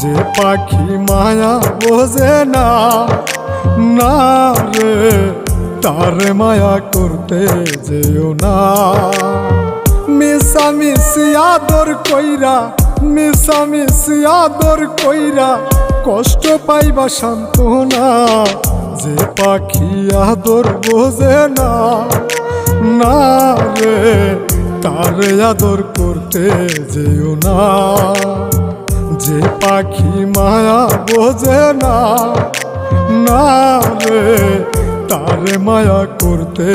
যে পাখি মায়া বোঝে না, না রে তারে মায়া করতে যেও না। মিশামিশি আদর কইরা, মিশামিশি আদর কইরা কষ্ট পাইবা সান্ত্বনা। যে পাখি আদর বোঝে না, না রে তারে আদর করতে যেও না। যে পাখি মায়া বোঝে না, না রে তারে মায়া করতে